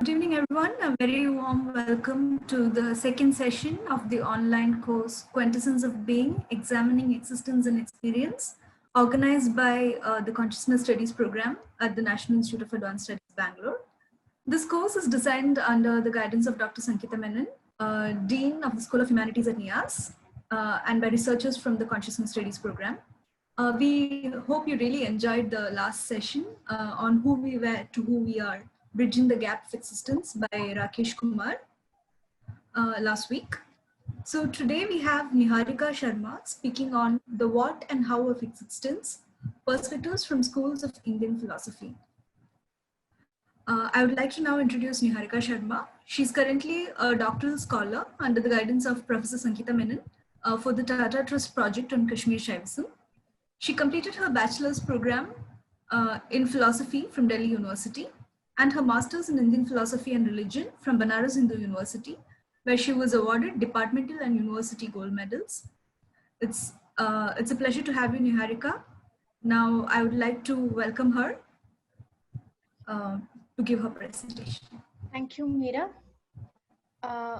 Good evening, everyone. A very warm welcome to the second session of the online course Quintessence of Being, Examining Existence and Experience, organized by the Consciousness Studies program at the National Institute of Advanced Studies, Bangalore. This course is designed under the guidance of Dr. Sangeetha Menon, Dean of the School of Humanities at NIAS, and by researchers from the Consciousness Studies program. We hope you really enjoyed the last session on who we were to who we are, Bridging the Gap of Existence by Rakesh Kumar last week. So today we have Niharika Sharma speaking on the what and how of existence, perspectives from schools of Indian philosophy. I would like to now introduce Niharika Sharma. She's currently a doctoral scholar under the guidance of Professor Sangeetha Menon for the TATA Trust Project on Kashmir Shaivism. She completed her bachelor's program in philosophy from Delhi University and her master's in Indian philosophy and religion from Banaras Hindu University, where she was awarded departmental and university gold medals. It's a pleasure to have you, Niharika. Now I would like to welcome her to give her presentation. Thank you, Meera.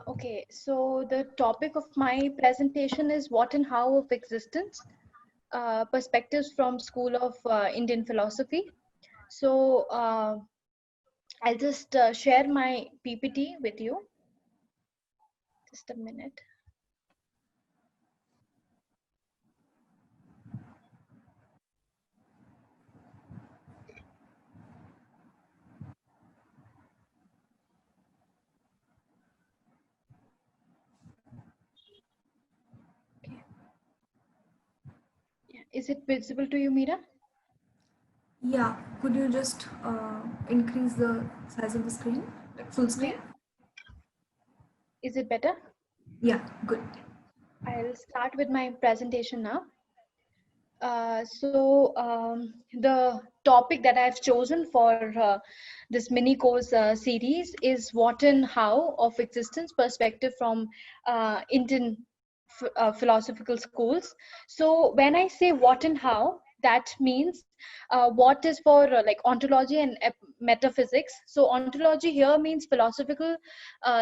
Okay, so the topic of my presentation is what and how of existence, perspectives from School of Indian Philosophy. So I'll just share my PPT with you. Just a minute. Okay. Yeah. Is it visible to you, Meera? Yeah, could you just increase the size of the screen, like full screen? Yeah. Is it better? Yeah, good. I'll start with my presentation now. The topic that I've chosen for this mini course series is what and how of existence, perspective from Indian philosophical schools. So when I say what and how, that means what is for like ontology and metaphysics. So ontology here means philosophical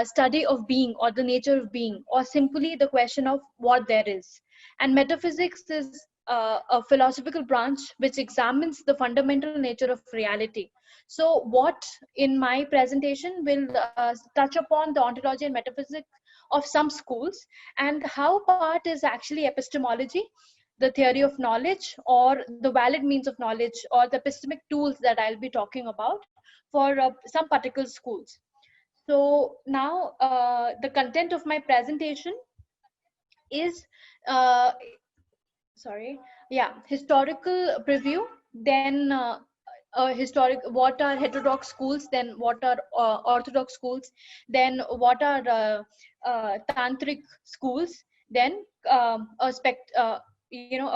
study of being or the nature of being, or simply the question of what there is. And metaphysics is a philosophical branch which examines the fundamental nature of reality. So what in my presentation will touch upon the ontology and metaphysics of some schools, and how part is actually epistemology, the theory of knowledge or the valid means of knowledge, or the epistemic tools that I'll be talking about for some particular schools. So now the content of my presentation is historical preview, then what are heterodox schools, then what are orthodox schools, then what are tantric schools, then a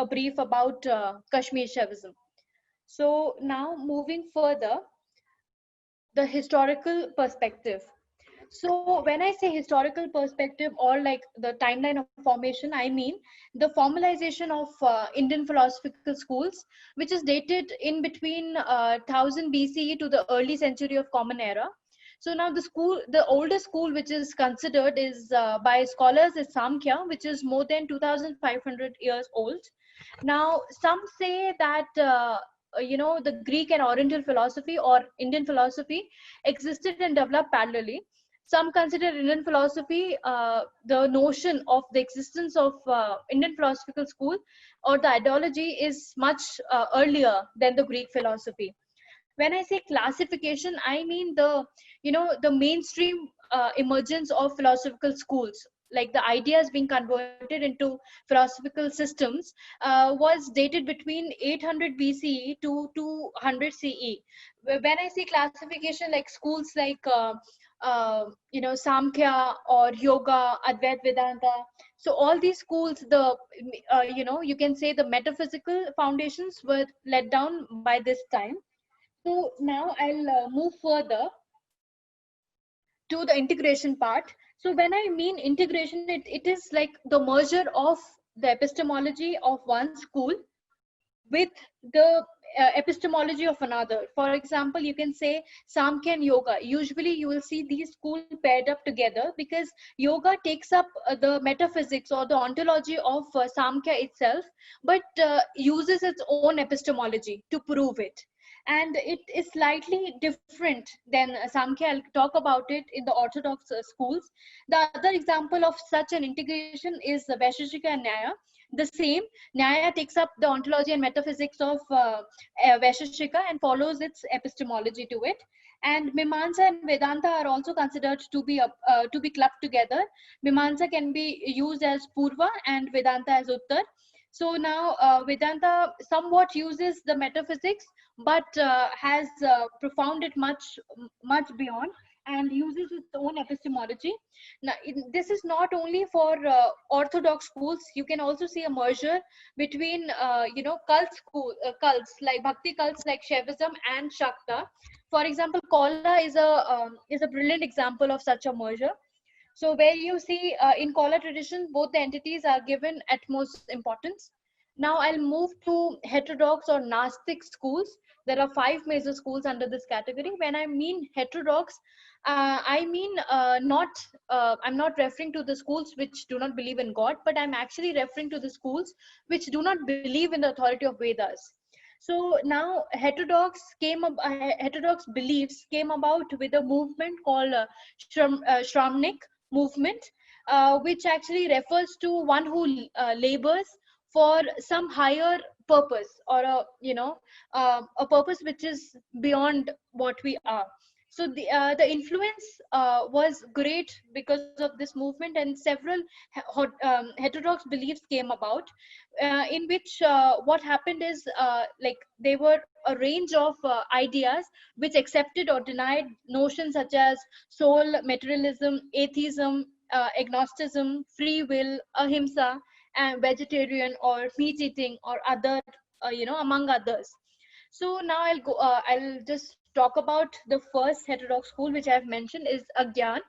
brief about Kashmir Shaivism. So now moving further, the historical perspective. So when I say historical perspective or like the timeline of formation, I mean the formalization of Indian philosophical schools, which is dated in between 1000 BCE to the early century of Common Era. So now the oldest school which is considered is by scholars is Sāmkhya, which is more than 2500 years old. Now some say that the Greek and Oriental philosophy or Indian philosophy existed and developed parallelly. Some consider Indian philosophy, the notion of the existence of Indian philosophical school or the ideology is much earlier than the Greek philosophy. When I say classification, I mean the mainstream emergence of philosophical schools, like the ideas being converted into philosophical systems, was dated between 800 BCE to 200 CE. When I say classification, like schools like Sāmkhya or Yoga, Advaita Vedānta. So all these schools, you can say the metaphysical foundations were let down by this time. So now I'll move further to the integration part. So when I mean integration, it is like the merger of the epistemology of one school with the epistemology of another. For example, you can say Samkhya and yoga. Usually you will see these schools paired up together because yoga takes up the metaphysics or the ontology of Samkhya itself, but uses its own epistemology to prove it. And it is slightly different than Samkhya. I'll talk about it in the orthodox schools. The other example of such an integration is the Vaisheshika and Nyaya. The same, Nyaya takes up the ontology and metaphysics of Vaisheshika and follows its epistemology to it. And Mimamsa and Vedanta are also considered to be clubbed together. Mimamsa can be used as Purva and Vedanta as Uttar. So now Vedanta somewhat uses the metaphysics, but has profounded much beyond and uses its own epistemology. Now, this is not only for orthodox schools. You can also see a merger between cults like bhakti cults like Shaivism and Shakta. For example, Kola is a brilliant example of such a merger. So where you see in Kola tradition, both the entities are given utmost importance. Now I'll move to heterodox or Gnostic schools. There are 5 major schools under this category. When I mean heterodox, I mean I'm not referring to the schools which do not believe in God, but I'm actually referring to the schools which do not believe in the authority of Vedas. So now heterodox beliefs came about with a movement called Shramnik movement, which actually refers to one who labors for some higher purpose, or a purpose which is beyond what we are. So the influence was great because of this movement, and several heterodox beliefs came about, in which what happened is like they were a range of ideas which accepted or denied notions such as soul, materialism, atheism, agnosticism, free will, ahimsa, and vegetarian or meat eating, or other among others. So now I'll just talk about the first heterodox school which I've mentioned is Agyan.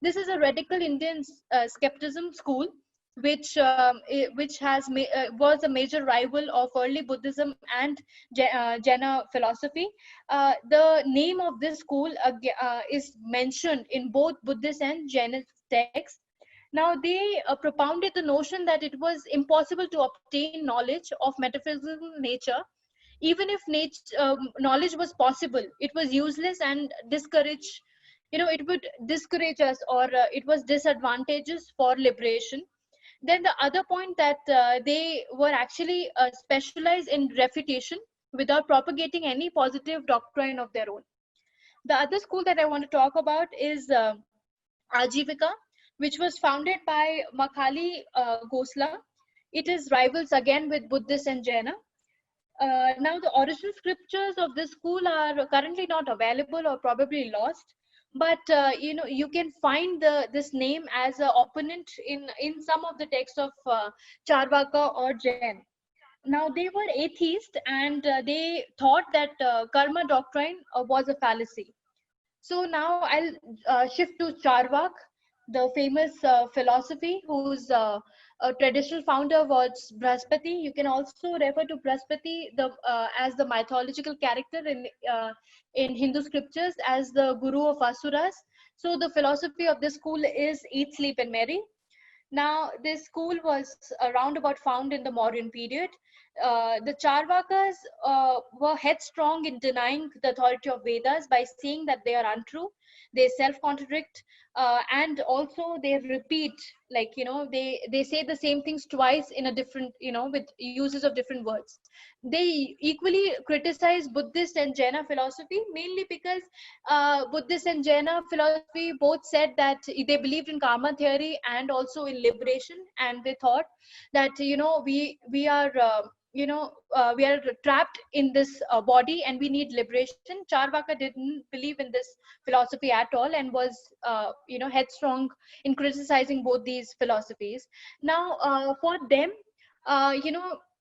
This is a radical Indian skepticism school which was a major rival of early Buddhism and Jaina philosophy. The name of this school is mentioned in both Buddhist and Jainist texts. Now, they propounded the notion that it was impossible to obtain knowledge of metaphysical nature. Even if knowledge was possible, it was useless and it would discourage us, or it was disadvantageous for liberation. Then the other point that they were actually specialized in refutation without propagating any positive doctrine of their own. The other school that I want to talk about is Ajivika, which was founded by Makhali Gosla. It is rivals again with Buddhist and Jaina. Now, the original scriptures of this school are currently not available or probably lost, but you can find this name as an opponent in some of the texts of Charvaka or Jain. Now, they were atheist, and they thought that karma doctrine was a fallacy. So now I'll shift to Charvak, the famous philosophy whose a traditional founder was Brahaspati. You can also refer to Brahaspati as the mythological character in Hindu scriptures as the guru of Asuras. So the philosophy of this school is eat, sleep, and marry. Now, this school was around about found in the Mauryan period. The Charvakas were headstrong in denying the authority of Vedas by saying that they are untrue, they self-contradict, and also they repeat, like, they say the same things twice in a different, with uses of different words. They equally criticize Buddhist and Jaina philosophy, mainly because Buddhist and Jaina philosophy both said that they believed in karma theory and also in liberation, and they thought that we are we are trapped in this body and we need liberation. Charvaka didn't believe in this philosophy at all and was headstrong in criticizing both these philosophies. Now, for them,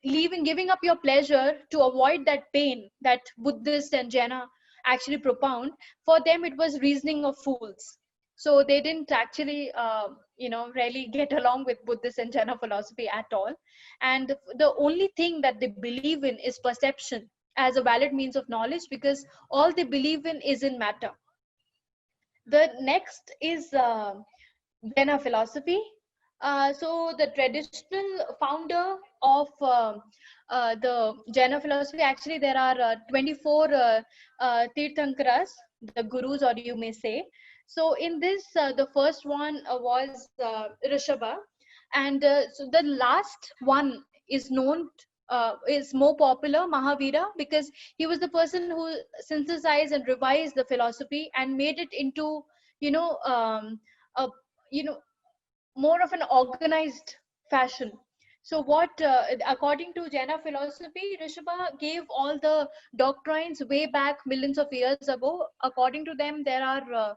giving up your pleasure to avoid that pain that Buddhist and Jaina actually propound, for them it was reasoning of fools. So they didn't actually really get along with Buddhist and Jaina philosophy at all. And the only thing that they believe in is perception. as a valid means of knowledge, because all they believe in is in matter. The next is Jain philosophy. So the traditional founder of the Jain philosophy, actually there are 24 Tirthankaras, the gurus, or you may say. So in this, the first one was Rishabha, and so the last one is known, is more popular, Mahavira, because he was the person who synthesized and revised the philosophy and made it into, you know, a, you know, more of an organized fashion. So what, according to Jaina philosophy, Rishabha gave all the doctrines way back millions of years ago. According to them, there are,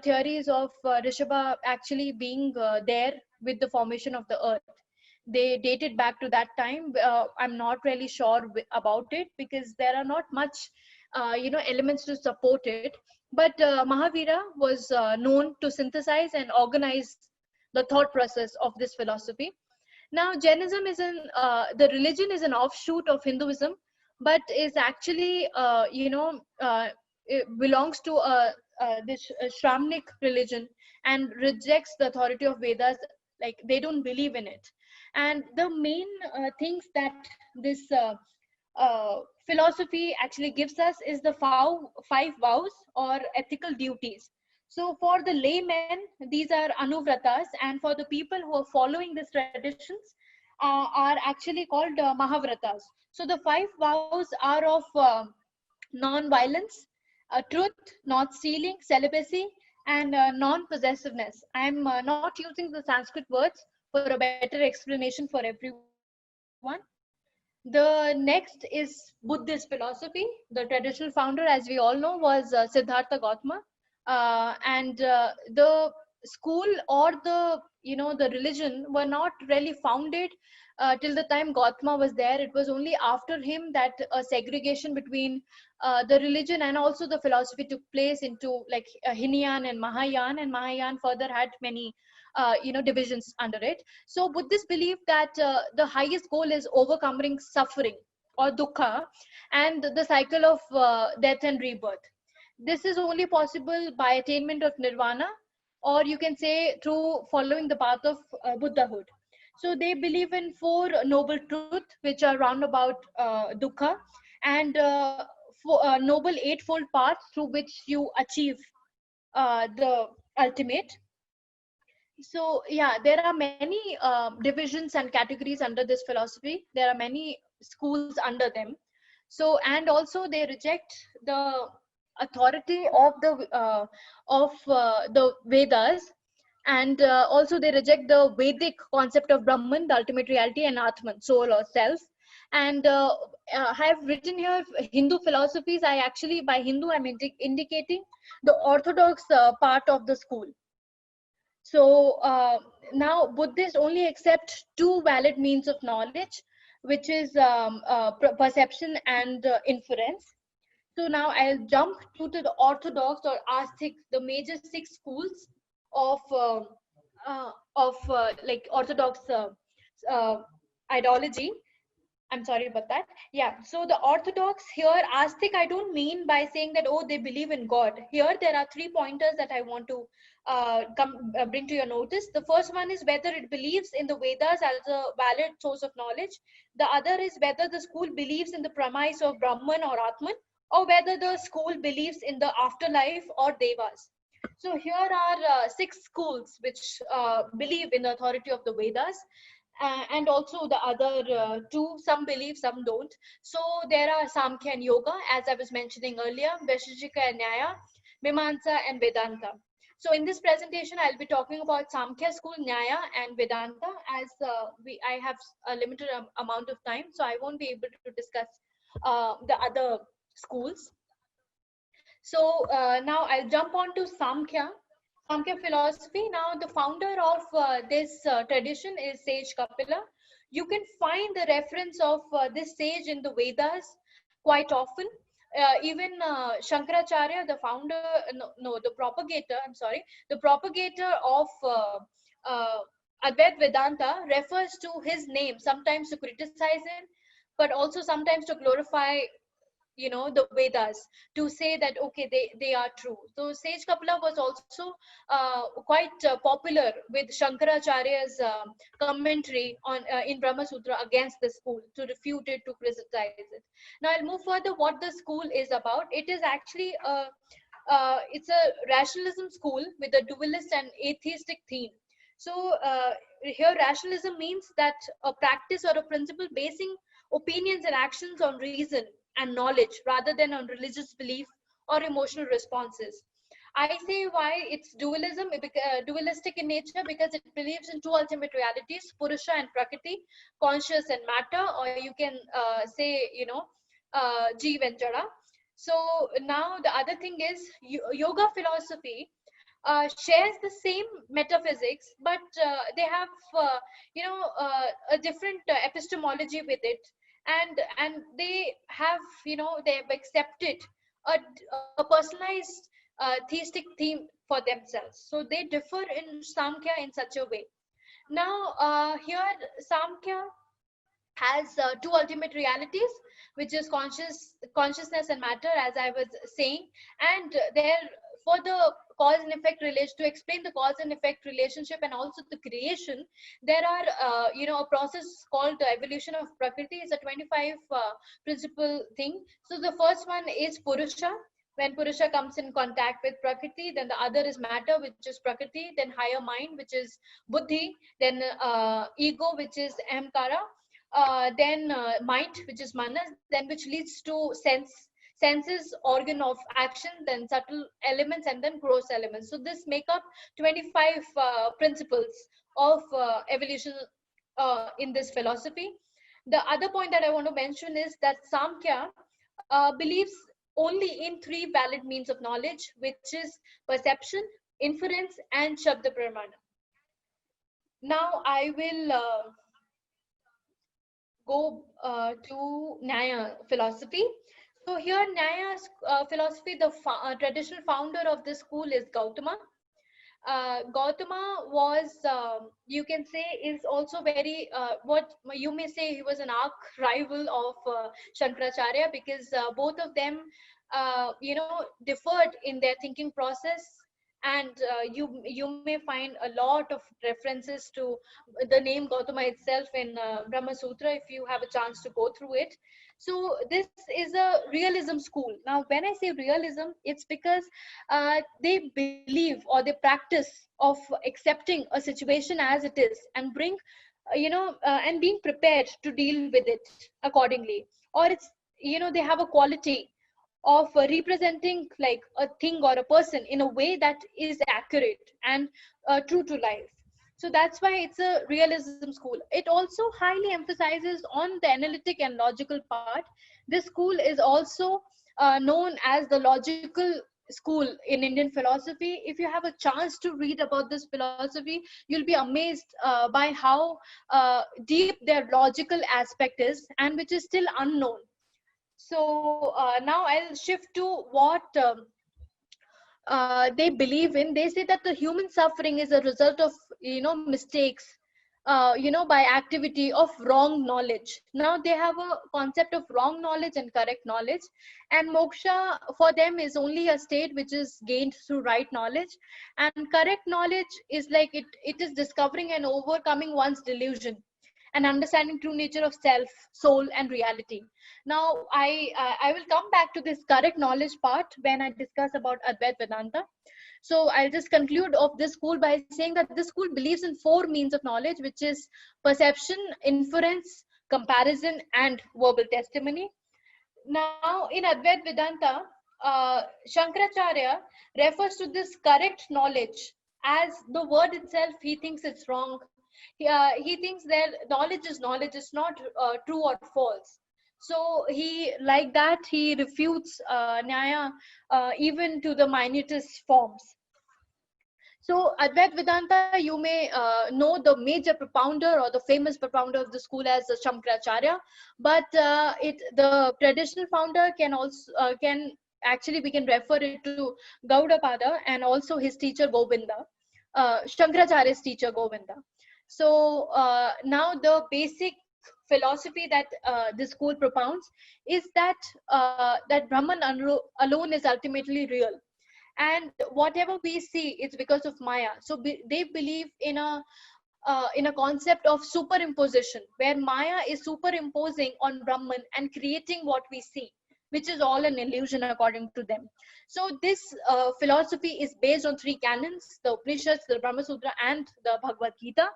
theories of Rishabha actually being there with the formation of the earth. They dated back to that time. I'm not really sure about it, because there are not much, elements to support it. But Mahavira was known to synthesize and organize the thought process of this philosophy. Now, Jainism is the religion is an offshoot of Hinduism, but is actually, it belongs to this Shramnik religion and rejects the authority of Vedas. Like, they don't believe in it. And the main things that this philosophy actually gives us is the five vows or ethical duties. So for the laymen, these are anuvratas, and for the people who are following these traditions are actually called mahavratas. So the five vows are of non-violence, truth, not stealing, celibacy, and non-possessiveness. I'm not using the Sanskrit words for a better explanation for everyone. The next is Buddhist philosophy. The traditional founder, as we all know, was Siddhartha Gautama, and the school or the religion were not really founded till the time Gautama was there. It was only after him that a segregation between the religion and also the philosophy took place into, like, Hinayan and Mahayan further had many divisions under it. So Buddhists believe that the highest goal is overcoming suffering or dukkha and the cycle of death and rebirth. This is only possible by attainment of nirvana, or you can say through following the path of Buddhahood. So they believe in four noble truths, which are roundabout dukkha, and noble eightfold paths through which you achieve the ultimate. So yeah, there are many divisions and categories under this philosophy. There are many schools under them. So, and also they reject the authority of the Vedas, and also they reject the Vedic concept of Brahman, the ultimate reality, and Atman, soul or self. And I have written here Hindu philosophies. I actually, by Hindu, I'm indicating the orthodox part of the school. So now Buddhists only accept two valid means of knowledge, which is perception and inference. So now I'll jump to the orthodox or Astic, the major six schools of like orthodox uh, ideology. I'm sorry about that. Yeah. So the Orthodox here, Astic, I don't mean by saying that, oh, they believe in God. Here, there are 3 pointers that I want to bring to your notice. The first one is whether it believes in the Vedas as a valid source of knowledge. The other is whether the school believes in the premise of Brahman or Atman, or whether the school believes in the afterlife or Devas. So here are 6 schools which believe in the authority of the Vedas. And also the other 2, some believe, some don't. So there are Sāmkhya and Yoga, as I was mentioning earlier, Vaisheshika and Nyāya, Mīmānsa and Vedanta. So in this presentation, I'll be talking about Sāmkhya school, Nyāya and Vedanta, as I have a limited amount of time, so I won't be able to discuss the other schools. So now I'll jump on to Sāmkhya philosophy. Now, the founder of this tradition is sage Kapila. You can find the reference of this sage in the Vedas quite often. Even Shankaracharya, the founder, the propagator, I'm sorry, the propagator of Advaita Vedānta refers to his name, sometimes to criticize him, but also sometimes to glorify, the Vedas, to say that okay, they are true. So Sage Kapila was also quite popular with Shankaracharya's commentary on in Brahma Sutra against the school, to refute it, to criticize it. Now I'll move further. What the school is about? It is actually it's a rationalism school with a dualist and atheistic theme. So here rationalism means that a practice or a principle basing opinions and actions on reason and knowledge rather than on religious belief or emotional responses. I say why it's dualistic in nature, because it believes in two ultimate realities, Purusha and Prakriti, conscious and matter, or you can say, Jeev and Jada. So now the other thing is yoga philosophy shares the same metaphysics, but they have, a different epistemology with it, and they have, they have accepted a personalized theistic theme for themselves. So they differ in Sāmkhya in such a way. Now here Sāmkhya has two ultimate realities, which is consciousness and matter, as I was saying. And there, for the cause and effect relation, to explain the cause and effect relationship and also the creation, there are a process called the evolution of Prakriti. It's a 25 principle thing. So the first one is Purusha. When Purusha comes in contact with Prakriti, then the other is matter, which is Prakriti, then higher mind, which is Buddhi, then ego, which is Ahamkara, then mind, which is Manas, then which leads to senses, organ of action, then subtle elements, and then gross elements. So this make up 25 principles of evolution in this philosophy. The other point that I want to mention is that Sāmkhya believes only in three valid means of knowledge, which is perception, inference, and Shabda Pramana. Now I will go to Nyāya philosophy. So here Nyāya philosophy, the traditional founder of this school is Gautama. Gautama was, you can say, is also very, what you may say, he was an arch rival of Shankaracharya, because both of them, differed in their thinking process. And you may find a lot of references to the name Gautama itself in Brahma Sutra, if you have a chance to go through it. So this is a realism school. Now, when I say realism, it's because they believe, or they practice of accepting a situation as it is and bring, and being prepared to deal with it accordingly. Or it's, they have a quality of representing like a thing or a person in a way that is accurate and true to life. So that's why it's a realism school. It also highly emphasizes on the analytic and logical part. This school is also known as the logical school in Indian philosophy. If you have a chance to read about this philosophy, you'll be amazed by how deep their logical aspect is, and which is still unknown. So now I'll shift to what they believe in. They say that the human suffering is a result of, mistakes, by activity of wrong knowledge. Now they have a concept of wrong knowledge and correct knowledge, and moksha for them is only a state which is gained through right knowledge, and correct knowledge is like it is discovering and overcoming one's delusion and understanding true nature of self, soul, and reality. Now, I will come back to this correct knowledge part when I discuss about Advaita Vedānta. So I'll just conclude of this school by saying that this school believes in four means of knowledge, which is perception, inference, comparison, and verbal testimony. Now, in Advaita Vedānta, Shankaracharya refers to this correct knowledge as the word itself. He thinks it's wrong. He thinks that knowledge is not true or false. So he, like that, he refutes Nyaya even to the minutest forms. So Advaita Vedānta, you may know the major propounder or the famous propounder of the school as Shankaracharya, but the traditional founder can also we can refer it to Gaudapada and also his teacher Govinda, Shankaracharya's teacher Govinda. So now the basic philosophy that this school propounds is that that Brahman alone is ultimately real, and whatever we see is because of Maya. So they believe in a concept of superimposition, where Maya is superimposing on Brahman and creating what we see, which is all an illusion according to them. So this philosophy is based on three canons: the Upanishads, the Brahma Sutra, and the Bhagavad Gita.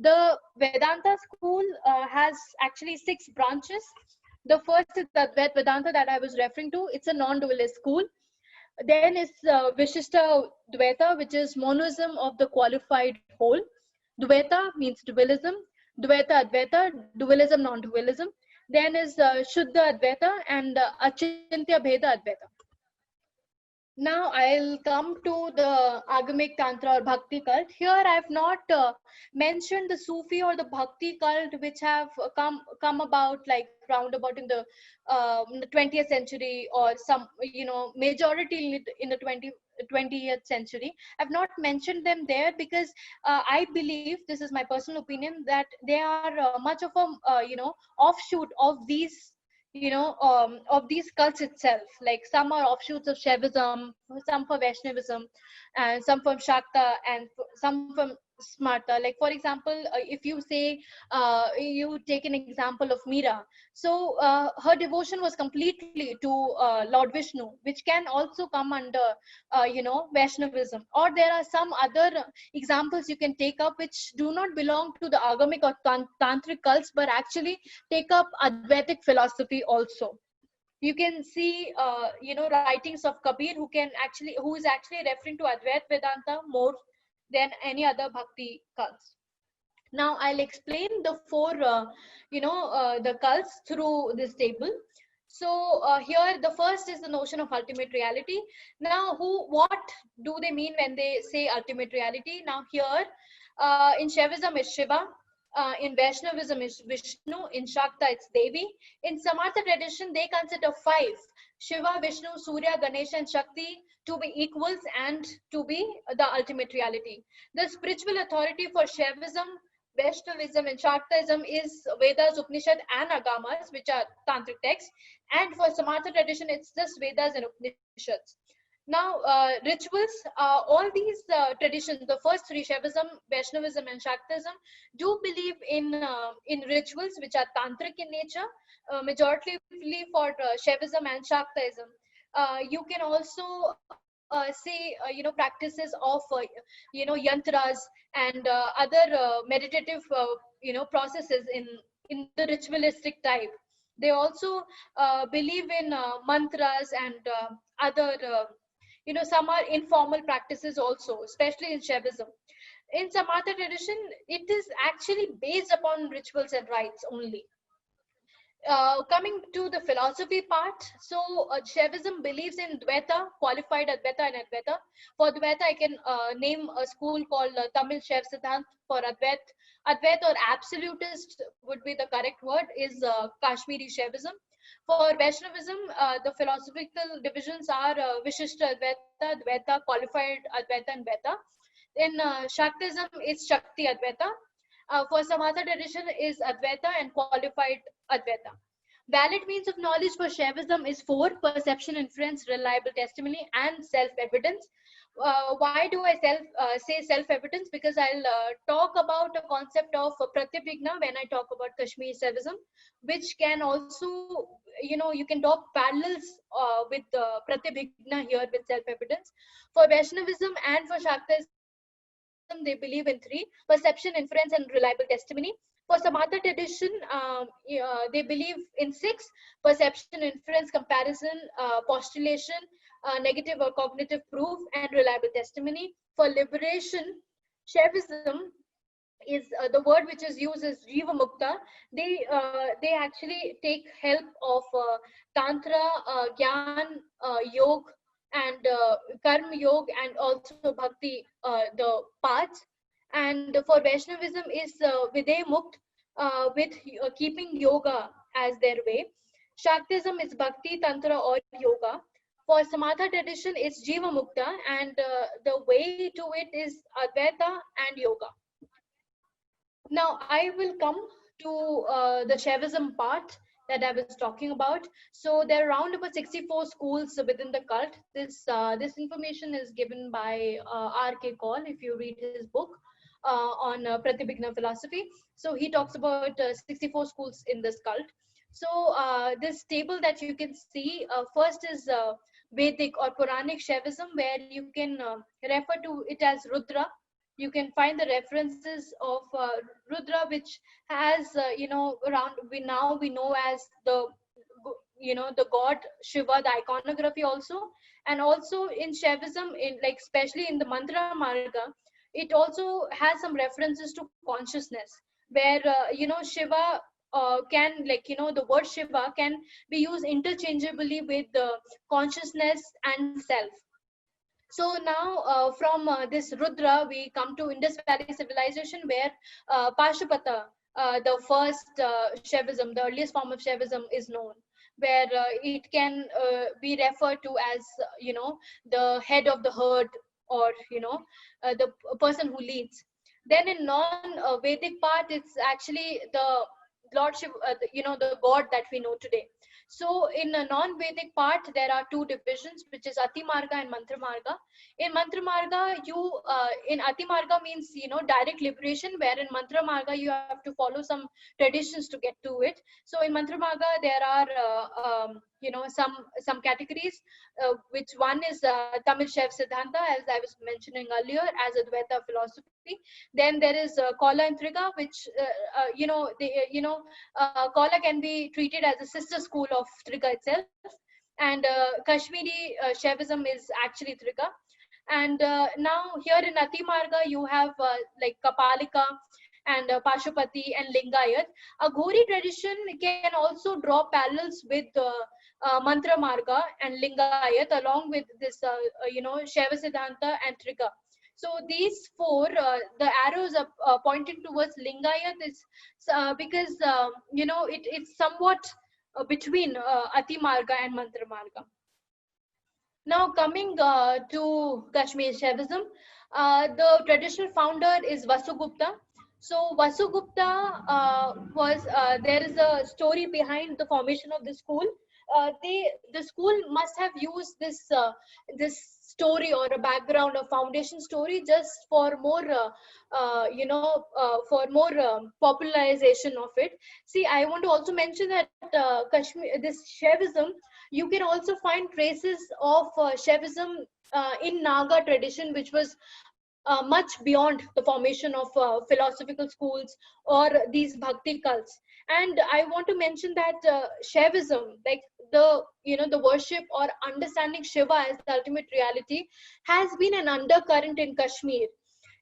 The Vedanta school has actually 6 branches. The first is the Advaita Vedānta that I was referring to. It's a non-dualist school. Then is Vishishta Dvaita, which is monism of the qualified whole. Dvaita means dualism. Dvaita Advaita, dualism, non-dualism. Then is Shuddha Advaita and Achintya Bheda Advaita. Now I'll come to the Agamic Tantra or Bhakti cult. Here I've not mentioned the Sufi or the Bhakti cult, which have come about like roundabout in the 20th century, or some, majority in the 20th century. I've not mentioned them there because I believe, this is my personal opinion, that they are much of a offshoot of these of these cults itself. Like some are offshoots of Shaivism, some for Vaishnavism, and some from Shakta, and some from Smarta. Like for example, if you say you take an example of Meera, so her devotion was completely to Lord Vishnu, which can also come under Vaishnavism. Or there are some other examples you can take up which do not belong to the Agamic or Tantric cults, but actually take up Advaitic philosophy also. You can see writings of Kabir, who is actually referring to Advaita Vedānta more than any other bhakti cults. Now I'll explain the 4 the cults through this table. So here the first is the notion of ultimate reality. Now what do they mean when they say ultimate reality? Now here in Shaivism is Shiva, in Vaishnavism is Vishnu, in Shakta it's Devi. In Samartha tradition they consider 5, Shiva, Vishnu, Surya, Ganesha and Shakti, to be equals and to be the ultimate reality. The spiritual authority for Shaivism, Vaishnavism and Shaktaism is Vedas, Upanishad and Agamas, which are Tantric texts. And for Samartha tradition, it's just Vedas and Upanishads. Now, rituals, all these traditions, the first 3, Shaivism, Vaishnavism and Shaktaism, do believe in rituals which are Tantric in nature, majority for Shaivism and Shaktaism. You can also say, practices of, yantras and other meditative, processes in the ritualistic type. They also believe in mantras and other, some are informal practices also, especially in Shaivism. In Samartha tradition, it is actually based upon rituals and rites only. Coming to the philosophy part, so Shaivism believes in Dvaita, qualified Advaita and Advaita. For Dvaita, I can name a school called Tamil Shaiv Siddhant. For Advaita or absolutist would be the correct word, is Kashmiri Shaivism. For Vaishnavism, the philosophical divisions are Vishishta Advaita, Dvaita, qualified Advaita and Dvaita. In Shaktism, it's Shakti Advaita. For Samartha tradition is Advaita and qualified Advaita. Valid means of knowledge for Shaivism is 4: perception, inference, reliable testimony, and self-evidence. Why do I say self-evidence? Because I'll talk about a concept of Pratyabhijñā when I talk about Kashmir Shaivism, which can also, you can talk parallels with Pratyabhijñā here with self-evidence. For Vaishnavism and for Shaktism, they believe in 3: perception, inference, and reliable testimony. For Samartha tradition, they believe in 6: perception, inference, comparison, postulation, negative or cognitive proof, and reliable testimony. For liberation, Shaivism is the word which is used is Jiva Mukta. They actually take help of Tantra, Gyan, Yoga, and Karma Yoga, and also Bhakti, the paths. And for Vaishnavism is Viday Mukt, with keeping yoga as their way. Shaktism is Bhakti, Tantra or Yoga. For Samartha tradition is Jiva Mukta, and the way to it is Advaita and Yoga. Now I will come to the Shaivism part that I was talking about. So there are around about 64 schools within the cult. This information is given by R.K. Kaul, if you read his book on Pratyabhijñā Philosophy. So he talks about 64 schools in this cult. So this table that you can see, first is Vedic or Puranic Shaivism, where you can refer to it as Rudra. You can find the references of Rudra, which has around we know as the the god Shiva, the iconography also, and also in Shaivism, in like especially in the Mantra Marga, it also has some references to consciousness, where Shiva can the word Shiva can be used interchangeably with consciousness and self. So now from this Rudra, we come to Indus Valley civilization, where Pashupata, the first Shaivism, the earliest form of Shaivism, is known, where it can be referred to as the head of the herd, or the person who leads. Then in non-Vedic part, it's actually the Lord Shiva, the God that we know today. So in a non-Vedic part, there are two divisions, which is Ati Marga and Mantra Marga. In Mantra Marga, in Ati Marga means, direct liberation, where in Mantra Marga, you have to follow some traditions to get to it. So in Mantra Marga, there are, some categories, which one is Tamil Shaif Siddhanta, as I was mentioning earlier, as Advaita Philosophy. Then there is Kaula and Triga, which, Kaula can be treated as a sister school of Triga itself. And Kashmiri Shaivism is actually Triga. And now here in Ati Marga, you have like Kapalika and Pashupati and Lingayat. A Ghori tradition can also draw parallels with Mantra Marga and Lingayat, along with this, Shaiva Siddhanta and Triga. So these four, the arrows are pointing towards Lingayat is because, it's somewhat between Ati Marga and Mantra Marga. Now coming to Kashmir Shaivism, the traditional founder is Vasugupta. So Vasugupta there is a story behind the formation of the school. The school must have used this story or a background, a foundation story, just for more popularization of it. See, I want to also mention that Kashmir, this Shaivism, you can also find traces of Shaivism in Naga tradition, which was much beyond the formation of philosophical schools or these bhakti cults. And I want to mention that Shaivism, like the worship or understanding Shiva as the ultimate reality, has been an undercurrent in Kashmir.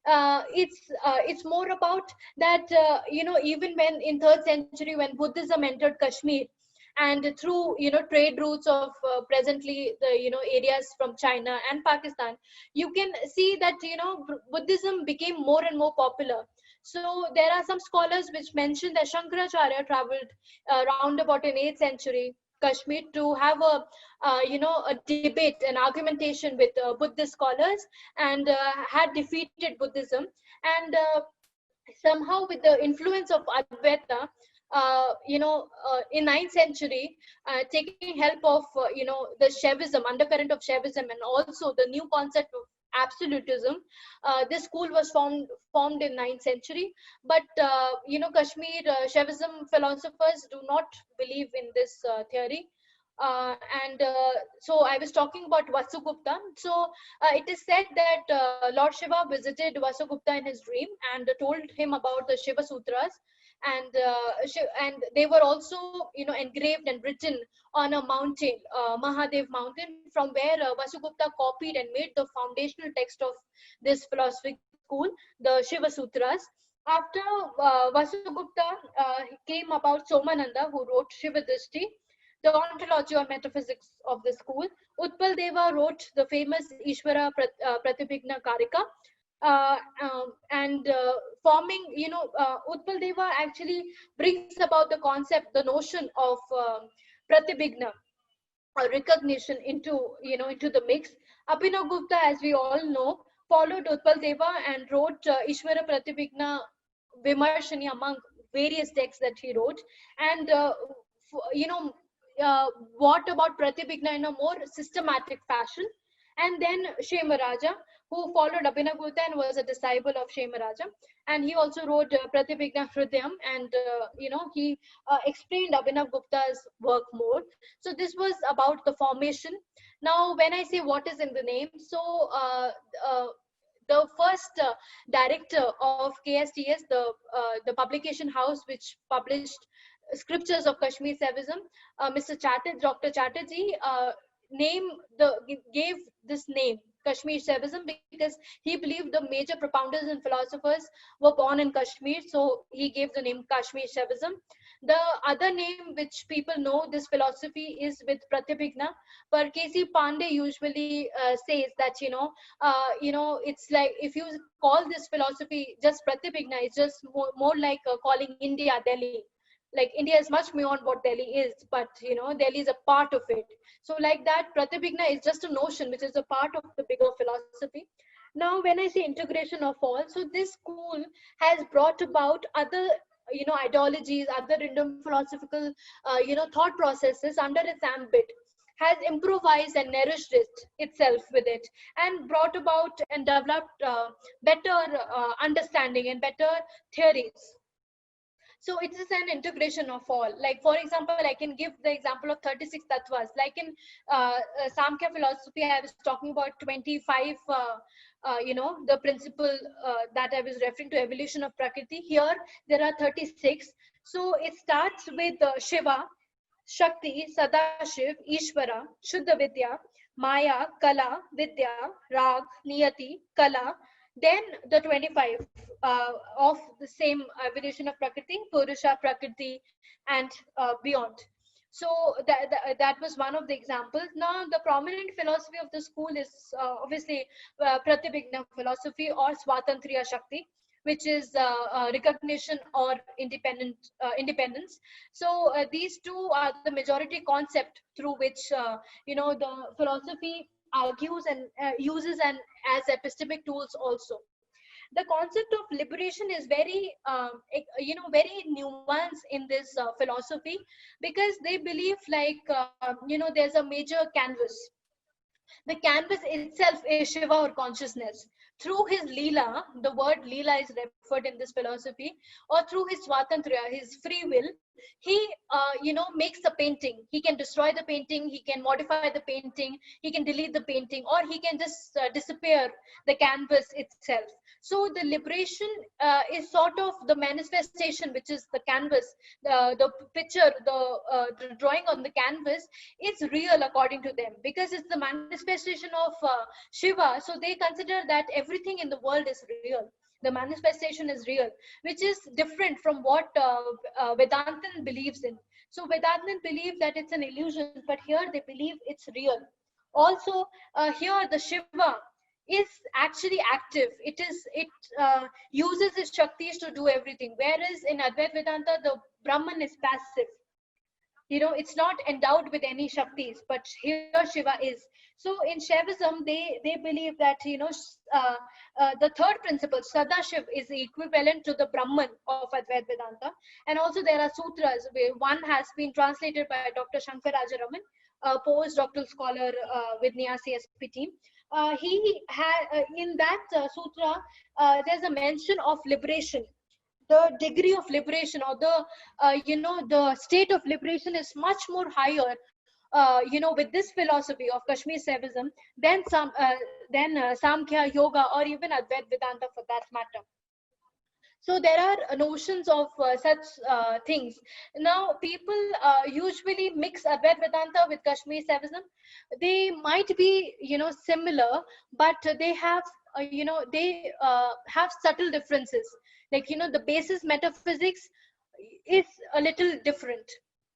It's more about that, even when in 3rd century, when Buddhism entered Kashmir, and through trade routes of presently the areas from China and Pakistan, you can see that Buddhism became more and more popular. So there are some scholars which mention that Shankaracharya traveled round about in 8th century Kashmir to have a debate, an argumentation with Buddhist scholars, and had defeated Buddhism. And somehow with the influence of Advaita, in 9th century, taking help of the Shaivism, undercurrent of Shaivism, and also the new concept of absolutism, this school was formed in 9th century. But Kashmir Shaivism philosophers do not believe in this theory. So I was talking about Vasugupta. So it is said that Lord Shiva visited Vasugupta in his dream and told him about the Shiva Sutras, and they were also engraved and written on a mountain, Mahadev mountain, from where Vasugupta copied and made the foundational text of this philosophy school, the Shiva Sutras. After Vasugupta came about Somananda, who wrote Shiva Drishti, the ontology or metaphysics of the school. Utpal Deva wrote the famous Ishvara Pratyabhijñā Karika, and forming, Utpal Deva actually brings about the concept, the notion of Pratyabhijñā, or recognition, into the mix. Abhinav Gupta, as we all know, followed Utpal Deva and wrote Ishvara Pratyabhijñā Vimarshani, among various texts that he wrote. And what about Pratyabhijñā in a more systematic fashion. And then Shemaraja, who followed Abhinavagupta and was a disciple of Shemaraja, and he also wrote Pratyabhijñā Hridayam, and he explained Abhinavagupta's work more. So this was about the formation. Now, when I say what is in the name, so the first director of KSTS, the publication house which published scriptures of Kashmir Shaivism, Mr. Chatterjee, Dr. Chatterjee, gave this name Kashmir Shaivism because he believed the major propounders and philosophers were born in Kashmir, so he gave the name Kashmir Shaivism. The other name which people know this philosophy is with Pratyabhijñā, but K.C. Pandey usually says that it's like if you call this philosophy just Pratyabhijñā, it's just more like calling India Delhi. Like India is much beyond what Delhi is, but Delhi is a part of it. So like that, Pratyabhijñā is just a notion which is a part of the bigger philosophy. Now, when I say integration of all, so this school has brought about other ideologies, other Indian philosophical thought processes under its ambit, has improvised and nourished itself with it, and brought about and developed better understanding and better theories. So it is an integration of all. Like, for example, I can give the example of 36 tattvas. Like in Sāmkhya Philosophy, I was talking about 25, the principle that I was referring to, evolution of Prakriti. Here, there are 36. So it starts with Shiva, Shakti, Sadashiv, Ishvara, Shuddha Vidya, Maya, Kala, Vidya, Rag, Niyati, Kala. Then the 25 of the same evolution of Prakriti, Purusha, Prakriti, and beyond. So that was one of the examples. Now, the prominent philosophy of the school is obviously Pratyabhijñā philosophy or Swatantriya Shakti, which is recognition or independence. So these two are the majority concept through which the philosophy argues and uses and as epistemic tools also. The concept of liberation is very very nuanced in this philosophy, because they believe like there's a major canvas. The canvas itself is Shiva or consciousness. Through his Leela, the word Leela is referred in this philosophy, or through his Swatantriya, his free will, he makes a painting. He can destroy the painting, he can modify the painting, he can delete the painting, or he can just disappear the canvas itself. So the liberation is sort of the manifestation, which is the canvas, the picture, the drawing on the canvas is real according to them, because it's the manifestation of Shiva. So they consider that everything in the world is real. The manifestation is real, which is different from what Vedantin believes in. So Vedantin believe that it's an illusion, but here they believe it's real. Also, here the Shiva is actually active. It uses its Shaktis to do everything. Whereas in Advaita Vedānta, the Brahman is passive. It's not endowed with any Shaktis, but here Shiva is. So in Shaivism, they believe that, the third principle, Sadashiv, is equivalent to the Brahman of Advaita Vedānta. And also there are sutras, where one has been translated by Dr. Shankar Rajaraman, a postdoctoral scholar with NIAS CSP team. He had, in that sutra, there's a mention of liberation. The degree of liberation, or the state of liberation is much more higher, with this philosophy of Kashmir Shaivism than Sāmkhya, Yoga, or even Advaita Vedānta for that matter. So there are notions of such things. Now, people usually mix Advaita Vedānta with Kashmir Shaivism. They might be, similar, but they have, have subtle differences. Like, the basis metaphysics is a little different.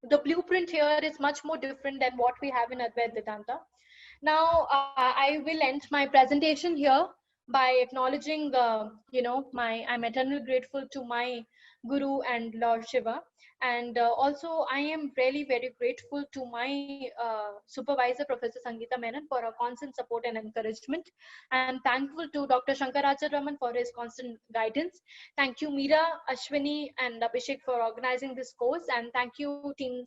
The blueprint here is much more different than what we have in Advaita Vedānta. Now, I will end my presentation here by acknowledging, I'm eternally grateful to my Guru and Lord Shiva. And also, I am really very grateful to my supervisor, Professor Sangeetha Menon, for her constant support and encouragement. I am thankful to Dr. Raman for his constant guidance. Thank you, Meera, Ashwini, and Abhishek for organizing this course. And thank you, team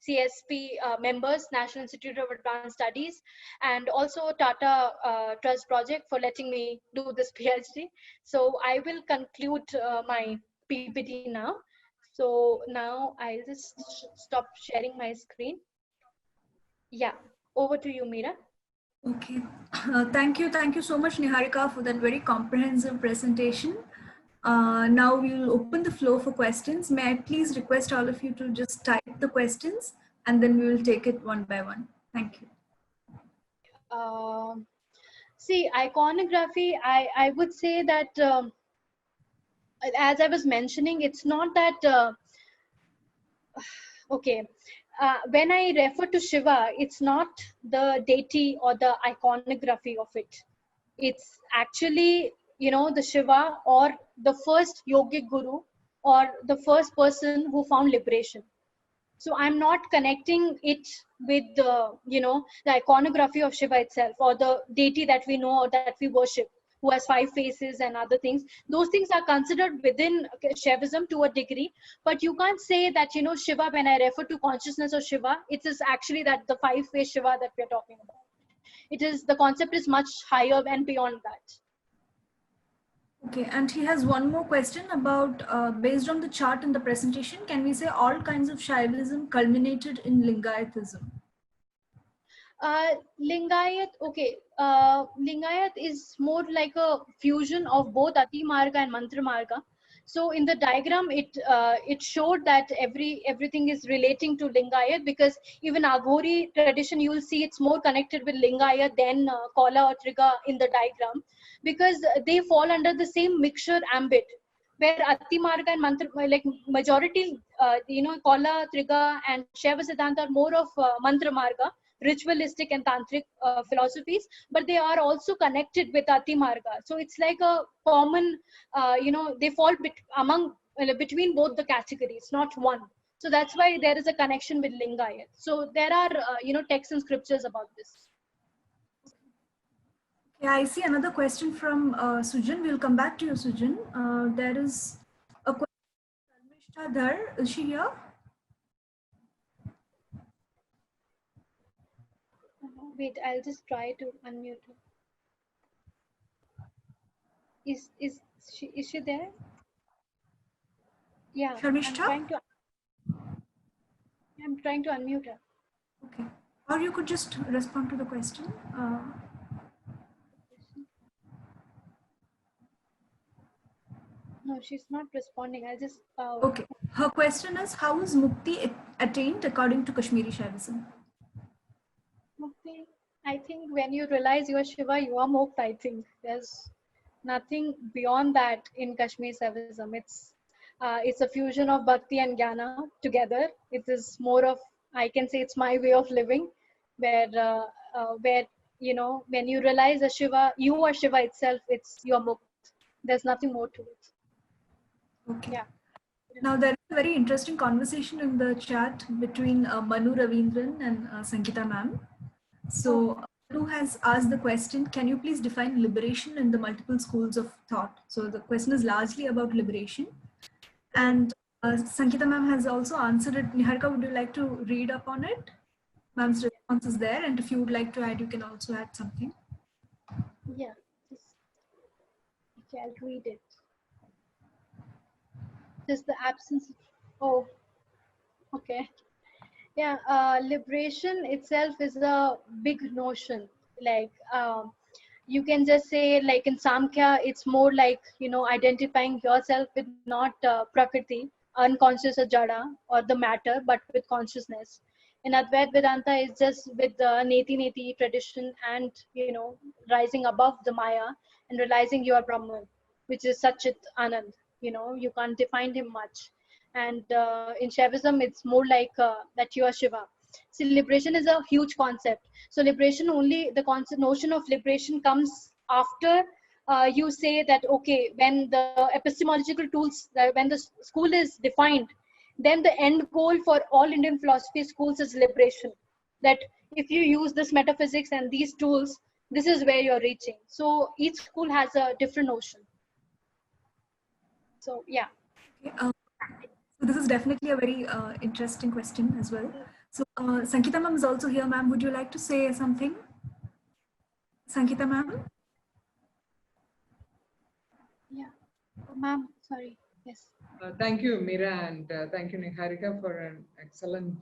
CSP members, National Institute of Advanced Studies, and also TATA Trust Project for letting me do this PhD. So I will conclude my PPT now. So now I'll just stop sharing my screen. Yeah, over to you, Meera. Okay, thank you so much, Niharika, for that very comprehensive presentation. Now we will open the floor for questions. May I please request all of you to just type the questions and then we will take it one by one. Thank you. See, iconography, I would say that, as I was mentioning, it's not that, okay, when I refer to Shiva, it's not the deity or the iconography of it. It's actually, you know, the Shiva or the first yogic guru or the first person who found liberation. So I'm not connecting it with the, you know, the iconography of Shiva itself or the deity that we know or that we worship, who has 5 faces and other things. Those things are considered within Shaivism to a degree, but you can't say that, you know, Shiva, when I refer to consciousness of Shiva, it is actually that the 5-face Shiva that we're talking about. It is, the concept is much higher and beyond that. Okay, and he has one more question about, based on the chart in the presentation, can we say all kinds of Shaivism culminated in Lingayatism? Lingayat, okay, Lingayat is more like a fusion of both Ati Marga and Mantra Marga. So in the diagram, it showed that everything is relating to Lingayat, because even Aghori tradition, you will see it's more connected with Lingayat than Kola or Triga in the diagram, because they fall under the same mixture ambit, where Ati Marga and Mantra, like majority, you know, Kola, Triga and Shaiva Siddhanta are more of Mantra Marga, ritualistic and tantric philosophies, but they are also connected with Ati Marga. So it's like a common, you know, they fall between both the categories, not one. So that's why there is a connection with Lingayat. So there are, you know, texts and scriptures about this. Yeah, I see another question from Sujan. We'll come back to you, Sujan. There is a question from Dhar. Is she here? Wait, I'll just try to unmute her. Is she there? Yeah, Sharmishta? I'm trying to unmute her. Okay. Or you could just respond to the question. No, she's not responding. I'll just... Okay. Her question is, how is Mukti attained according to Kashmiri Shaivism? Mukti, I think when you realize you are Shiva, you are Mukta, I think. There's nothing beyond that in Kashmir Shaivism. It's a fusion of Bhakti and Jnana together. It is more of, I can say it's my way of living, where you know, when you realize a Shiva, you are Shiva itself, you are Mukt. There's nothing more to it. Okay. Yeah. Now there is a very interesting conversation in the chat between Manu Ravindran and Sangeetha ma'am. So Manu has asked the question, can you please define liberation in the multiple schools of thought? So the question is largely about liberation. And Sangeetha ma'am has also answered it. Niharika, would you like to read up on it? Ma'am's response is there, and if you would like to add, you can also add something. Yeah. Okay, I'll read it. Just the absence. Oh, okay. Yeah, liberation itself is a big notion. Like, you can just say, like in Sāmkhya, it's more like, you know, identifying yourself with not prakriti, unconscious or jada, or the matter, but with consciousness. In Advaita Vedānta, it's just with the neti tradition and, you know, rising above the Maya and realizing you are Brahman, which is Satchit Anand. You know, you can't define him much. And in Shaivism, it's more like that you are Shiva. So liberation is a huge concept. So liberation, only the concept notion of liberation comes after you say that, okay, when the epistemological tools, when the school is defined, then the end goal for all Indian philosophy schools is liberation. That if you use this metaphysics and these tools, this is where you're reaching. So each school has a different notion. So yeah. Okay, so this is definitely a very interesting question as well. So Sangeetha ma'am is also here, ma'am. Would you like to say something? Sangeetha ma'am? Yeah. Ma'am, sorry. Yes. Thank you, Meera, and thank you, Niharika, for an excellent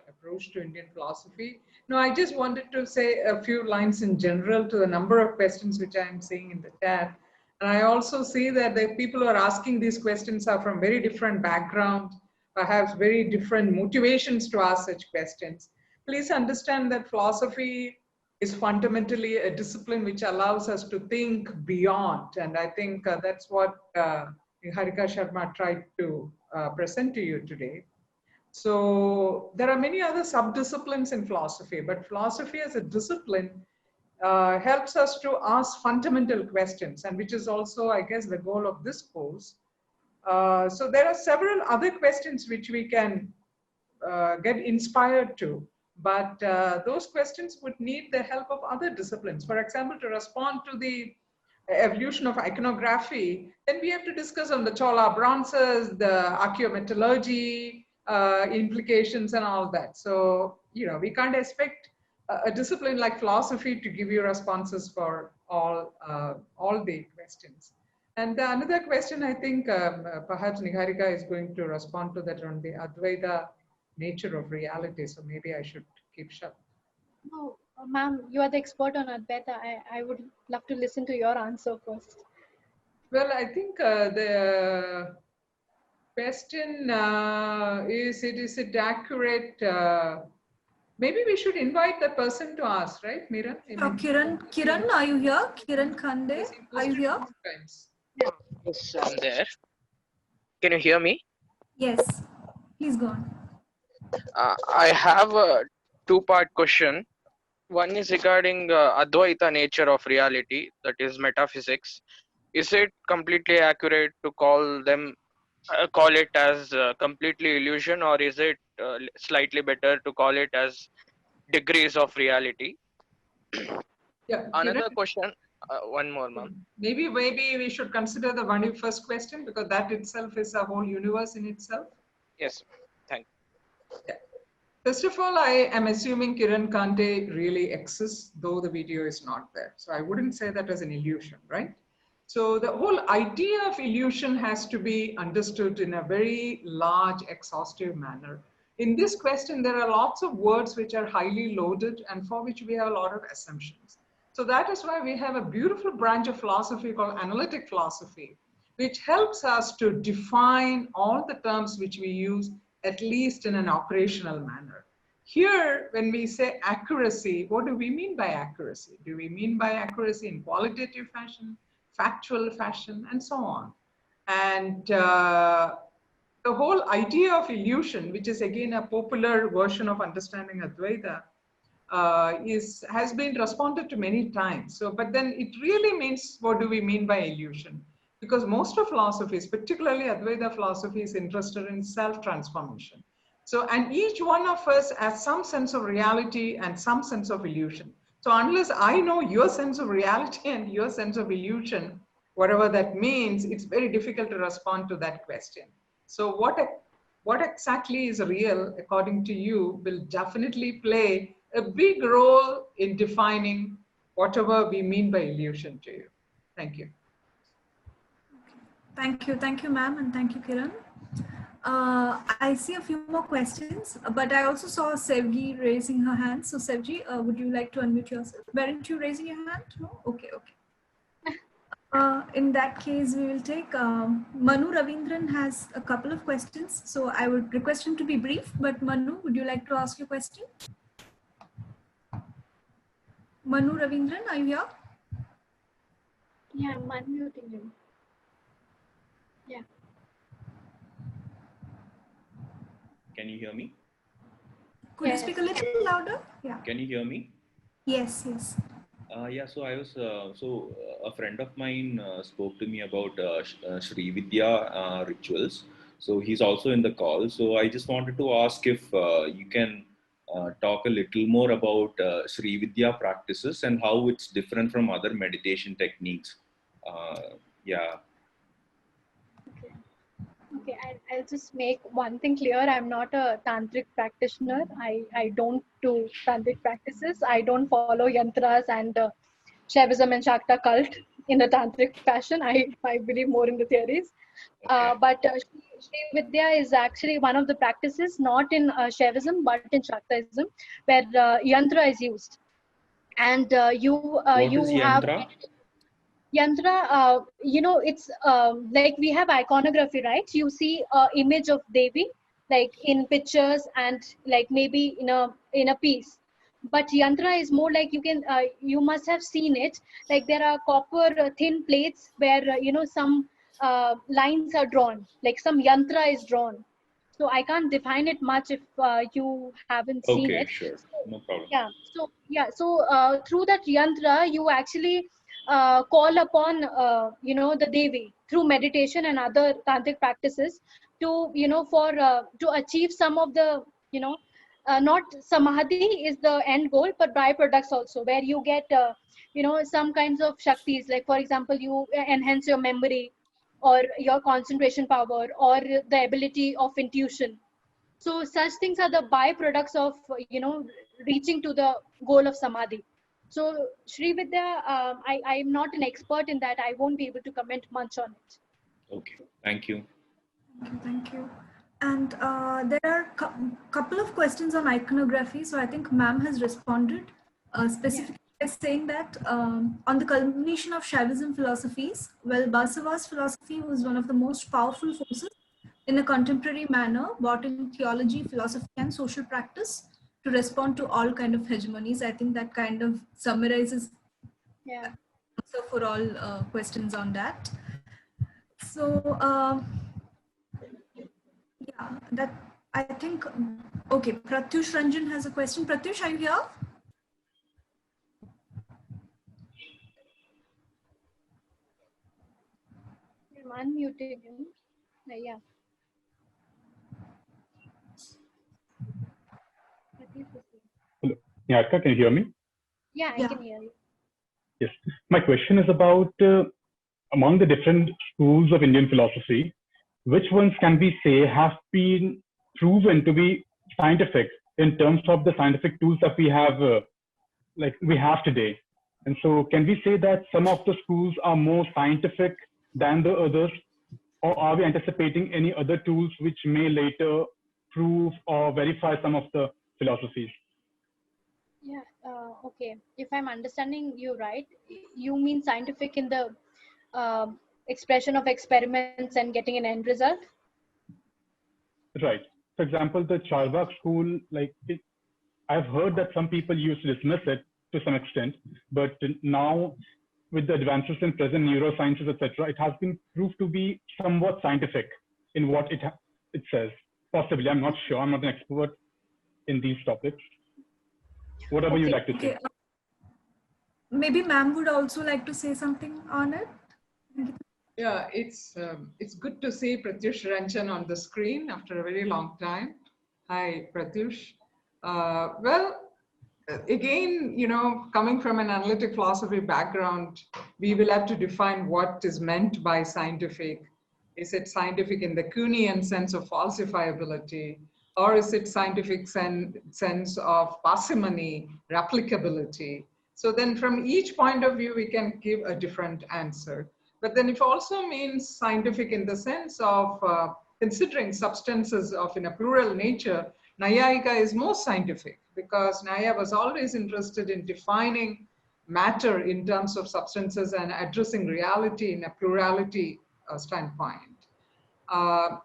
approach to Indian philosophy. No, I just wanted to say a few lines in general to the number of questions which I am seeing in the chat. And I also see that the people who are asking these questions are from very different backgrounds, perhaps very different motivations to ask such questions. Please understand that philosophy is fundamentally a discipline which allows us to think beyond. And I think that's what Niharika Sharma tried to present to you today. So there are many other sub-disciplines in philosophy, but philosophy as a discipline helps us to ask fundamental questions, and which is also, I guess, the goal of this course. So there are several other questions which we can get inspired to, but those questions would need the help of other disciplines. For example, to respond to the evolution of iconography, then we have to discuss on the Chola bronzes, the archaeometallurgy implications and all that. So, you know, we can't expect a discipline like philosophy to give you responses for all the questions. And another question, I think perhaps Niharika is going to respond to that on the Advaita nature of reality. So maybe I should keep shut. No, ma'am, you are the expert on Advaita. I would love to listen to your answer first. Well, I think the question is it accurate? Maybe we should invite the person to ask, right, Meera? Oh, Kiran, are you here? Kiran Khande, are you here? Yes, I'm there. Can you hear me? Yes, please go on. I have a two-part question. One is regarding Advaita nature of reality, that is metaphysics. Is it completely accurate to call it as completely illusion, or is it slightly better to call it as degrees of reality? Yeah. Another question, one more, ma'am. Maybe we should consider the one first question, because that itself is a whole universe in itself. Yes, thank you. Yeah. First of all, I am assuming Kiran Kante really exists, though the video is not there. So I wouldn't say that as an illusion, right? So the whole idea of illusion has to be understood in a very large, exhaustive manner. In this question, there are lots of words which are highly loaded and for which we have a lot of assumptions. So that is why we have a beautiful branch of philosophy called analytic philosophy, which helps us to define all the terms which we use, at least in an operational manner. Here, when we say accuracy, what do we mean by accuracy? Do we mean by accuracy in qualitative fashion, factual fashion, and so on? And the whole idea of illusion, which is again a popular version of understanding Advaita, has been responded to many times. So, but then it really means, what do we mean by illusion? Because most of philosophies, particularly Advaita philosophy, is interested in self-transformation. So, and each one of us has some sense of reality and some sense of illusion. So unless I know your sense of reality and your sense of illusion, whatever that means, it's very difficult to respond to that question. So what exactly is real, according to you, will definitely play a big role in defining whatever we mean by illusion to you. Thank you. Thank you, ma'am, and thank you, Kiran. I see a few more questions, but I also saw Sevgi raising her hand. So Sevgi, would you like to unmute yourself? Weren't you raising your hand? No? Okay. In that case, we will take Manu Ravindran has a couple of questions. So I would request him to be brief, but Manu, would you like to ask your question? Manu Ravindran, are you here? Yeah, I'm unmuting him. Yeah. Can you hear me? Could you speak a little louder? Yeah. Can you hear me? Yes. Yeah, so I was, a friend of mine spoke to me about Sri Vidya rituals. So he's also in the call. So I just wanted to ask if you can talk a little more about Sri Vidya practices and how it's different from other meditation techniques. Yeah. Okay, I'll just make one thing clear. I'm not a tantric practitioner. I don't do tantric practices. I don't follow yantras and Shaivism and Shakta cult in a tantric fashion. I believe more in the theories. But Shri Vidya is actually one of the practices, not in Shaivism, but in Shaktaism, where yantra is used. And What is you have yantra? yantra, it's like we have iconography, right? You see image of Devi, like in pictures and like maybe in a piece. But yantra is more like you must have seen it. Like there are copper thin plates where some lines are drawn, like some yantra is drawn. So I can't define it much if you haven't seen Okay, it. sure, no problem. So through that yantra, you actually call upon the Devi through meditation and other tantric practices to to achieve some of the not samadhi is the end goal, but byproducts also, where you get some kinds of shaktis, like for example you enhance your memory or your concentration power or the ability of intuition. So such things are the byproducts of reaching to the goal of samadhi. So Sri Vidya, I am not an expert in that. I won't be able to comment much on it. Okay, thank you. Thank you. And there are couple of questions on iconography. So I think ma'am has responded specifically by saying that on the culmination of Shaivism philosophies, well, Basava's philosophy was one of the most powerful forces in a contemporary manner, brought in theology, philosophy, and social practice to respond to all kind of hegemonies. I think that kind of summarizes answer for all questions on that. So yeah, that I think, okay, Pratyush Ranjan has a question. Pratyush, are you here? I'm unmuting him. Yeah. Hello, Niharika, can you hear me? Yeah, I can hear you. Yes. My question is about among the different schools of Indian philosophy, which ones can we say have been proven to be scientific in terms of the scientific tools that we have today? And so can we say that some of the schools are more scientific than the others, or are we anticipating any other tools which may later prove or verify some of the philosophies? Yeah, okay. If I'm understanding you right, you mean scientific in the expression of experiments and getting an end result? Right. For example, the Charvaka school, I've heard that some people used to dismiss it to some extent, but now with the advances in present neurosciences, etc., it has been proved to be somewhat scientific in what it says. Possibly, I'm not sure. I'm not an expert in these topics. Whatever you like to say. Maybe ma'am would also like to say something on it. Yeah, it's good to see Pratyush Ranjan on the screen after a very long time. Hi, Pratyush. Well, again, coming from an analytic philosophy background, we will have to define what is meant by scientific. Is it scientific in the Kuhnian sense of falsifiability, or is it scientific sense of parsimony, replicability? So then from each point of view, we can give a different answer. But then it also means scientific in the sense of considering substances of in a plural nature. Nyāyika is more scientific because Nyāya was always interested in defining matter in terms of substances and addressing reality in a plurality standpoint.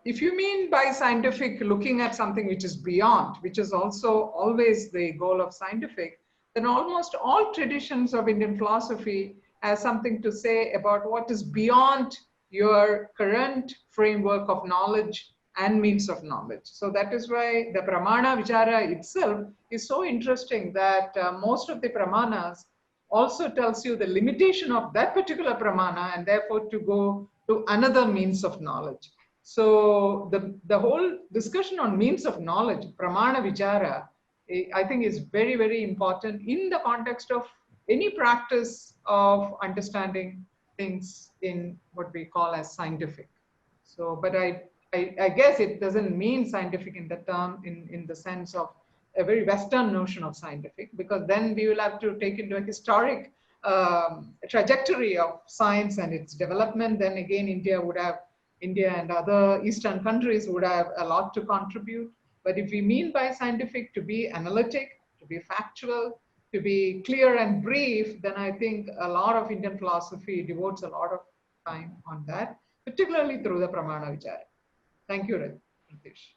If you mean by scientific looking at something which is beyond, which is also always the goal of scientific, then almost all traditions of Indian philosophy has something to say about what is beyond your current framework of knowledge and means of knowledge. So that is why the Pramana Vichara itself is so interesting that most of the Pramanas also tells you the limitation of that particular Pramana and therefore to go to another means of knowledge. So the whole discussion on means of knowledge, pramana vichara, I think is very, very important in the context of any practice of understanding things in what we call as scientific. So, but I guess it doesn't mean scientific in the term, in the sense of a very Western notion of scientific, because then we will have to take into a historic trajectory of science and its development. Then again, India and other Eastern countries would have a lot to contribute. But if we mean by scientific to be analytic, to be factual, to be clear and brief, then I think a lot of Indian philosophy devotes a lot of time on that, particularly through the pramana vichara. Thank you, Ritesh.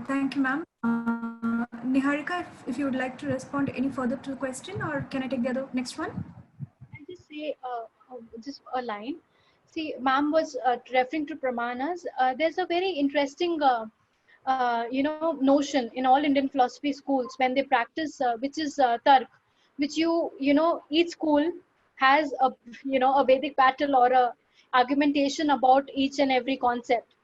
Thank you, ma'am. Niharika, if you would like to respond any further to the question, or can I take the other next one? I'll just say just a line. See, ma'am was referring to pramanas. There's a very interesting, notion in all Indian philosophy schools when they practice, which is tark, which each school has a Vedic battle or a argumentation about each and every concept.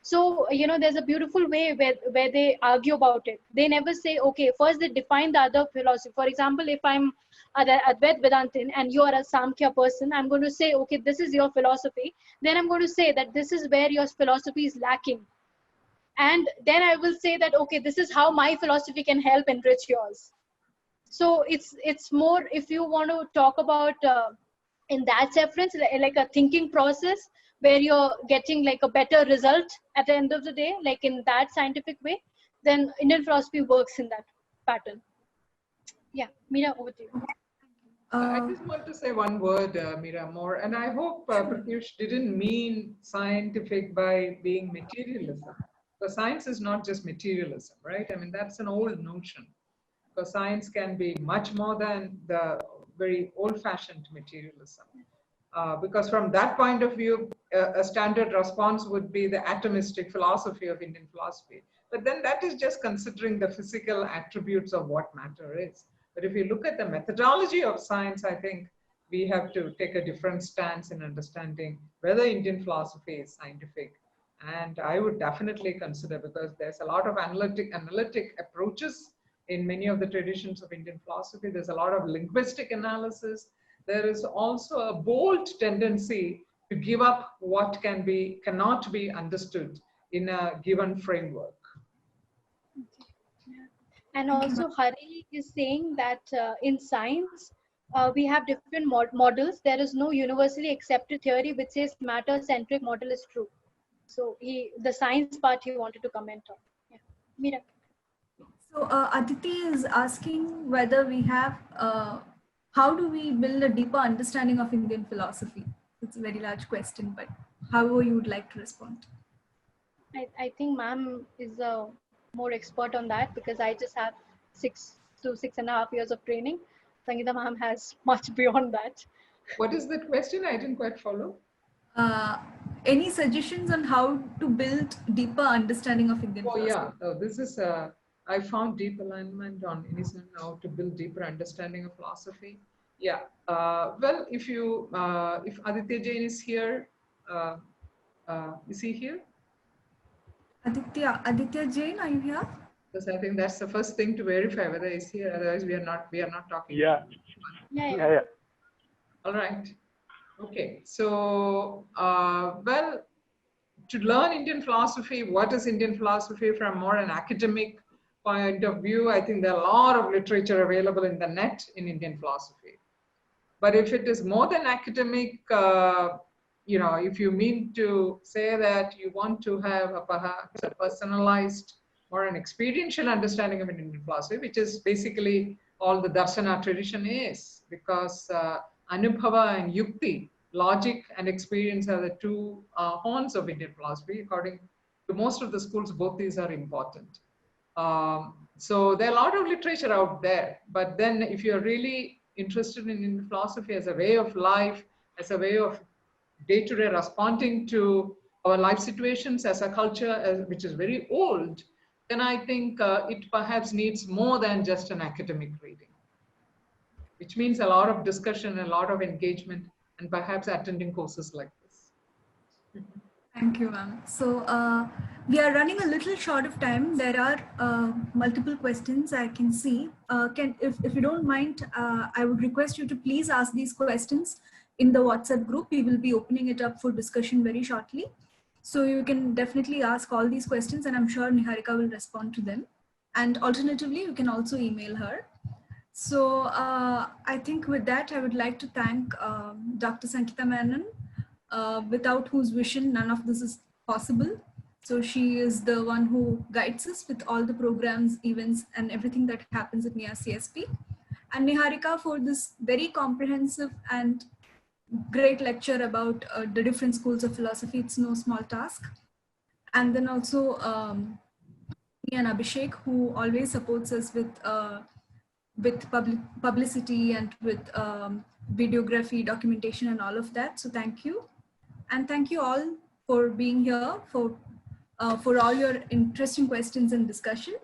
So, there's a beautiful way where they argue about it. They never say, okay, first they define the other philosophy. For example, if I'm an Advaita Vedāntin and you are a Sāmkhya person, I'm going to say, okay, this is your philosophy. Then I'm going to say that this is where your philosophy is lacking. And then I will say that, okay, this is how my philosophy can help enrich yours. So it's more, if you want to talk about in that reference, like a thinking process where you're getting like a better result at the end of the day, like in that scientific way, then Indian philosophy works in that pattern. Yeah, Meera, over to you. I just want to say one word, Meera, more, and I hope Pratyush didn't mean scientific by being materialism. Because science is not just materialism, right? I mean, that's an old notion. Because science can be much more than the very old-fashioned materialism. Because from that point of view, a standard response would be the atomistic philosophy of Indian philosophy. But then that is just considering the physical attributes of what matter is. But if you look at the methodology of science, I think we have to take a different stance in understanding whether Indian philosophy is scientific. And I would definitely consider, because there's a lot of analytic approaches in many of the traditions of Indian philosophy. There's a lot of linguistic analysis. There is also a bold tendency to give up what cannot be understood in a given framework. And also Hari is saying that in science, we have different models. There is no universally accepted theory which says matter-centric model is true. So the science part he wanted to comment on. Yeah. Meera. So Aditi is asking whether we have, how do we build a deeper understanding of Indian philosophy? It's a very large question, but however you would like to respond. I think ma'am is more expert on that, because I just have 6 to 6.5 years of training. Sangeetha ma'am has much beyond that. What is that question? I didn't quite follow. Any suggestions on how to build deeper understanding of Indian philosophy? Yeah, this is, I found deep alignment on Innocent now to build deeper understanding of philosophy. Yeah, well, if Aditya Jain is here, is he here? Aditya Jain, are you here? Because I think that's the first thing to verify whether he's here. Otherwise, we are not talking. Yeah. Yeah. All right. Okay. So, well, to learn Indian philosophy, what is Indian philosophy from more an academic point of view, I think there are a lot of literature available in the net in Indian philosophy. But if it is more than academic, if you mean to say that you want to have perhaps a personalized or an experiential understanding of Indian philosophy, which is basically all the Darshana tradition is, because Anubhava and Yukti, logic and experience, are the two horns of Indian philosophy. According to most of the schools, both these are important. So there are a lot of literature out there, but then if you're really interested in Indian philosophy as a way of life, as a way of day-to-day responding to our life situations as a culture, which is very old, then I think it perhaps needs more than just an academic reading, which means a lot of discussion, a lot of engagement, and perhaps attending courses like this. Thank you, ma'am. So we are running a little short of time. There are multiple questions I can see. If you don't mind, I would request you to please ask these questions in the WhatsApp group. We will be opening it up for discussion very shortly. So you can definitely ask all these questions, and I'm sure Niharika will respond to them. And alternatively, you can also email her. So I think with that, I would like to thank Dr. Sangeetha Menon, without whose vision none of this is possible. So she is the one who guides us with all the programs, events, and everything that happens at NIAS CSP. And Niharika for this very comprehensive and great lecture about the different schools of philosophy. It's no small task. And then also me and Abhishek, who always supports us with publicity and with videography, documentation, and all of that. So thank you. And thank you all for being here, for all your interesting questions and discussion.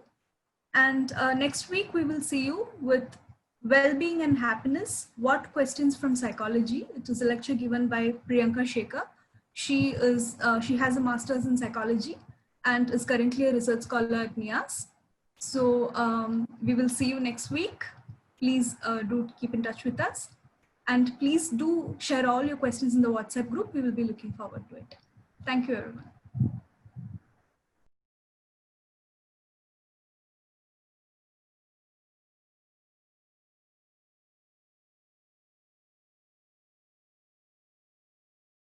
And next week, we will see you with well-being and happiness, what questions from psychology. It was a lecture given by Priyanka Shekhar. She has a master's in psychology and is currently a research scholar at NIAS. So we will see you next week. Please do keep in touch with us. And please do share all your questions in the WhatsApp group. We will be looking forward to it. Thank you, everyone.